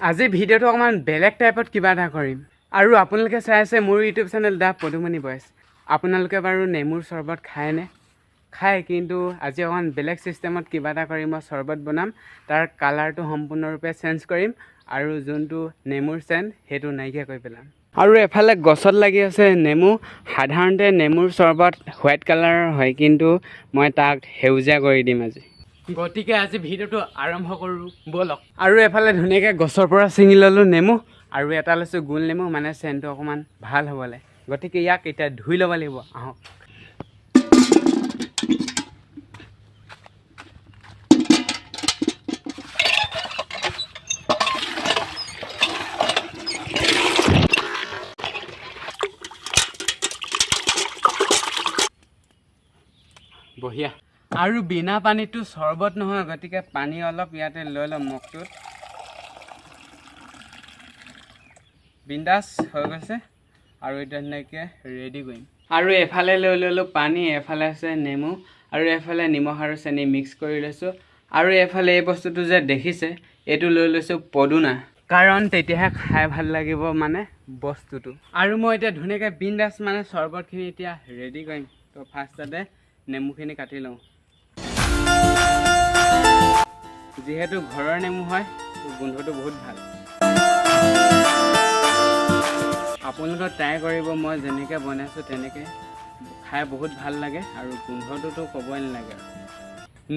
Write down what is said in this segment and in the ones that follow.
আজি ভিডিঅ'টো অকণমান বেলেগ টাইপত কিবা এটা কৰিম আৰু আপোনালোকে চাই আছে মোৰ ইউটিউব চেনেল দা পদুমণি বয়েজ। আপোনালোকে বাৰু নেমুৰ চৰ্বত খায়নে? খায়, কিন্তু আজি অকণমান বেলেগ চিষ্টেমত কিবা এটা কৰিম। মই চৰ্বত বনাম, তাৰ কালাৰটো সম্পূৰ্ণৰূপে চেঞ্জ কৰিম আৰু যোনটো নেমুৰ চেণ্ট সেইটো নাইকিয়া কৰি পেলাম। আৰু এফালে গছত লাগি আছে নেমু। সাধাৰণতে নেমুৰ চৰ্বত হোৱাইট কালাৰৰ হয়, কিন্তু মই তাক সেউজীয়া কৰি দিম আজি। গতিকে আজি ভিডিঅ'টো আৰম্ভ কৰোঁ ব'লক। আৰু এফালে ধুনীয়াকৈ গছৰ পৰা ছিঙি ল'লোঁ নেমু, আৰু এটা লৈছোঁ গোল নেমু, মানে চেণ্টটো অকণমান ভাল হ'বলৈ। গতিকে ইয়াক এতিয়া ধুই ল'ব লাগিব, আহক। বঢ়িয়া। আৰু বিনা পানীটো চৰ্বত নহয়, গতিকে পানী অলপ ইয়াতে লৈ ল'ম মগটোত। বিন্দাছ হৈ গৈছে আৰু এতিয়া ধুনীয়াকৈ ৰেডি কৰিম। আৰু এফালে লৈ ল'লোঁ পানী, এফালে আছে নেমু, আৰু এফালে নিমখ আৰু চেনি মিক্স কৰি লৈছোঁ। আৰু এফালে এই বস্তুটো যে দেখিছে, এইটো লৈ লৈছোঁ পদুনা, কাৰণ তেতিয়াহে খাই ভাল লাগিব মানে বস্তুটো। আৰু মই এতিয়া ধুনীয়াকৈ বিন্দাছ মানে চৰ্বতখিনি এতিয়া ৰেডি কৰিম। তো ফাৰ্ষ্টতে নেমুখিনি কাটি লওঁ। যিহেতু ঘৰৰ নেমু হয়, গোন্ধটো বহুত ভাল। আপোনালোকে ট্ৰাই কৰিব, মই যেনেকৈ বনাইছোঁ তেনেকৈ খাই বহুত ভাল লাগে, আৰু গোন্ধটোতো ক'বই নালাগে।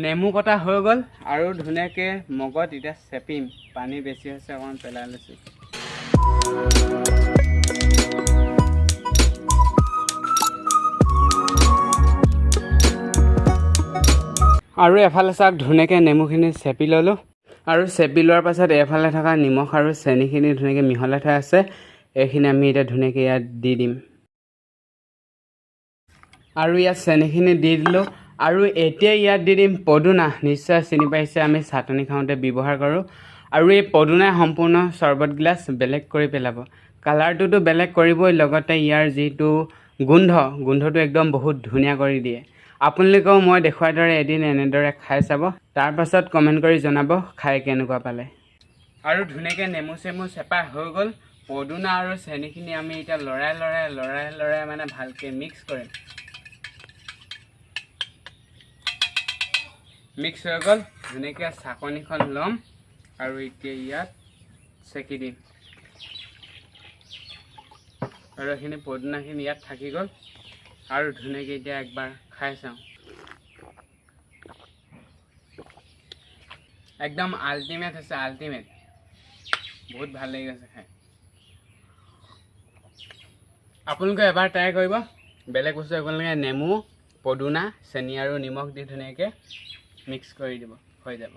নেমু কটা হৈ গ'ল, আৰু ধুনীয়াকৈ মগত এতিয়া চেপিম। পানী বেছি হৈছে, অকণমান পেলাই লৈছোঁ। আৰু এফালে চাওক, ধুনীয়াকৈ নেমুখিনি চেপি ল'লোঁ, আৰু চেপি লোৱাৰ পাছত এফালে থকা নিমখ আৰু চেনিখিনি ধুনীয়াকৈ মিহলাই থোৱা আছে, এইখিনি আমি এতিয়া ধুনীয়াকৈ ইয়াত দি দিম। আৰু ইয়াত চেনিখিনি দি দিলোঁ, আৰু এতিয়া ইয়াত দি দিম পদুনা। নিশ্চয় চিনি পাইছে, আমি চাটনি খাওঁতে ব্যৱহাৰ কৰোঁ। আৰু এই পদুনাই সম্পূৰ্ণ চৰ্বত গিলাচ বেলেগ কৰি পেলাব। কালাৰটোতো বেলেগ কৰিবই, লগতে ইয়াৰ যিটো গোন্ধটো একদম বহুত ধুনীয়া কৰি দিয়ে। আপোনালোকেও মই দেখুৱাৰ দৰে এদিন এনেদৰে খাই চাব, তাৰপাছত কমেণ্ট কৰি জনাব খাই কেনেকুৱা পালে। আৰু ধুনীয়াকৈ নেমু চেমু চেপা হৈ গ'ল। পদুনা আৰু চেনিখিনি আমি এতিয়া লৰাই মানে ভালকৈ মিক্স কৰিম। মিক্স হৈ গ'ল, ধুনীয়াকৈ চাকনিখন ল'ম, আৰু এতিয়া ইয়াত চেকি দিম। আৰু এইখিনি পদুনাখিনি ইয়াত থাকি গ'ল, আৰু ধুনীয়াকৈ এতিয়া একবাৰ খাই চাওঁ। একদম আল্টিমেট হৈছে, আল্টিমেট। বহুত ভাল লাগি গৈছে খাই। আপোনালোকে এবাৰ ট্ৰাই কৰিব। বেলেগ বস্তু একো নালাগে, নেমু, পদুনা, চেনি আৰু নিমখ দি ধুনীয়াকৈ মিক্স কৰি দিব, হৈ যাব।